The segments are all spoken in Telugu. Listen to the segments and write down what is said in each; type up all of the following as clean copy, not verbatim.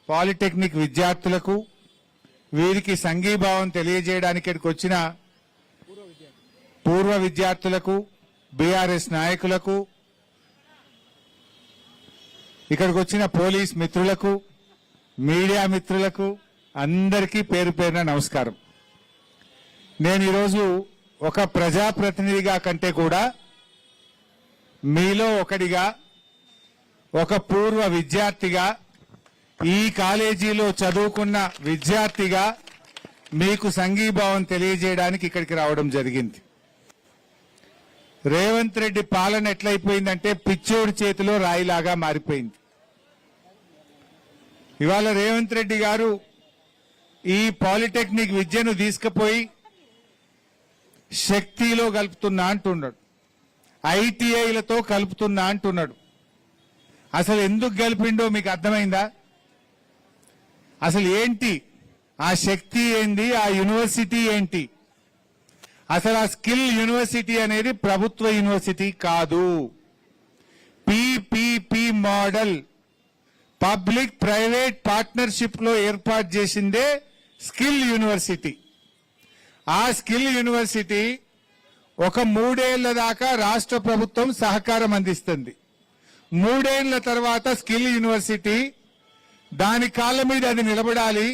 పాలిటెక్నిక్ విద్యార్థులకు వీరికి సంఘీభావం తెలియజేయడానికి ఇక్కడికి వచ్చిన పూర్వ విద్యార్థులకు బీఆర్ఎస్ నాయకులకు ఇక్కడికి వచ్చిన పోలీస్ మిత్రులకు మీడియా మిత్రులకు అందరికీ పేరు పేరున నమస్కారం. నేను ఈరోజు ఒక ప్రజాప్రతినిధిగా కంటే కూడా మీలో ఒకడిగా ఒక పూర్వ విద్యార్థిగా ఈ కాలేజీలో చదువుకున్న విద్యార్థిగా మీకు సంఘీభావం తెలియజేయడానికి ఇక్కడికి రావడం జరిగింది. రేవంత్ రెడ్డి పాలన ఎట్లయిపోయిందంటే పిచ్చోడి చేతిలో రాయిలాగా మారిపోయింది. ఇవాళ రేవంత్ రెడ్డి గారు ఈ పాలిటెక్నిక్ విద్యను తీసుకుపోయి శక్తిలో కలుపుతున్నా అంటున్నాడు, ఐటీఐలతో కలుపుతున్నా అంటున్నాడు. అసలు ఎందుకు కలిపిండో మీకు అర్థమైందా? అసలు ఏంటి ఆ శక్తి ఏంది, ఆ యూనివర్సిటీ ఏంటి? అసలు ఆ స్కిల్ యూనివర్సిటీ అనేది ప్రభుత్వ యూనివర్సిటీ కాదు. PPP model, public private partnership లో ఏర్పాటు చేసిందే స్కిల్ యూనివర్సిటీ. ఆ స్కిల్ యూనివర్సిటీ ఒక 3 ఏళ్ల దాకా రాష్ట్ర ప్రభుత్వం సహకారం అందిస్తుంది. 3 ఏళ్ల తర్వాత స్కిల్ యూనివర్సిటీ దాని కాళ్ళ మీద అది నిలబడాలి,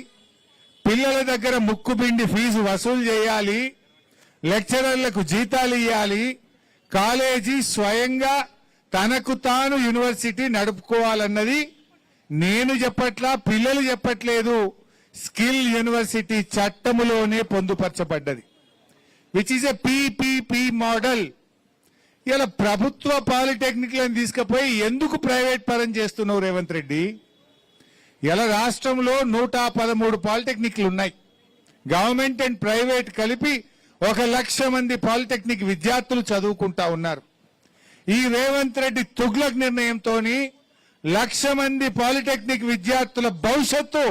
పిల్లల దగ్గర ముక్కుపిండి ఫీజు వసూలు చేయాలి, లెక్చరర్లకు జీతాలు ఇవ్వాలి, కాలేజీ స్వయంగా తనకు తాను యూనివర్సిటీ నడుపుకోవాలన్నది నేను చెప్పట్లా, పిల్లలు చెప్పట్లేదు, స్కిల్ యూనివర్సిటీ చట్టములోనే పొందుపరచబడ్డది. Which is a PPP model. ఇలా ప్రభుత్వ పాలిటెక్నిక్లను తీసుకుపోయి ఎందుకు ప్రైవేట్ పరం చేస్తున్నావు రేవంత్ రెడ్డి? ఇలా రాష్ట్రంలో 113 పాలిటెక్నిక్లు ఉన్నాయి. గవర్నమెంట్ అండ్ ప్రైవేట్ కలిపి 1,00,000 మంది పాలిటెక్నిక్ విద్యార్థులు చదువుకుంటా ఉన్నారు. ఈ రేవంత్ రెడ్డి తుగ్లక్ నిర్ణయంతో 1,00,000 మంది పాలిటెక్నిక్ విద్యార్థుల భవిష్యత్తు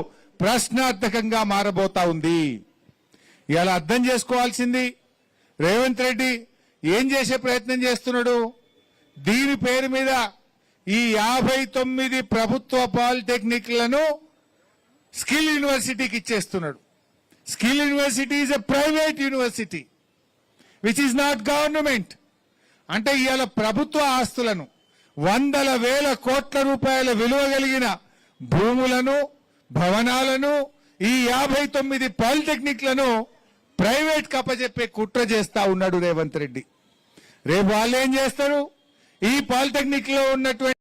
ప్రశ్నార్థకంగా మారబోతా ఉంది. ఇలా అర్థం చేసుకోవాల్సింది రేవంత్ రెడ్డి ఏం చేసే ప్రయత్నం చేస్తున్నాడు. దీని పేరు మీద ఈ 59 ప్రభుత్వ పాలిటెక్నిక్లను స్కిల్ యూనివర్సిటీకి ఇచ్చేస్తున్నాడు. Skill university is a private university which is not government. అంటే ఇవాళ ప్రభుత్వ ఆస్తులను, వందల వేల కోట్ల రూపాయల విలువ కలిగిన భూములను, భవనాలను, ఈ 59 పాలిటెక్నిక్లను ప్రైవేట్ కప్పజెప్పే కుట్ర చేస్తా ఉన్నాడు రేవంత్ రెడ్డి. రేపు వాళ్ళు ఏం చేస్తారు? ఈ పాలిటెక్నిక్ లో ఉన్నటువంటి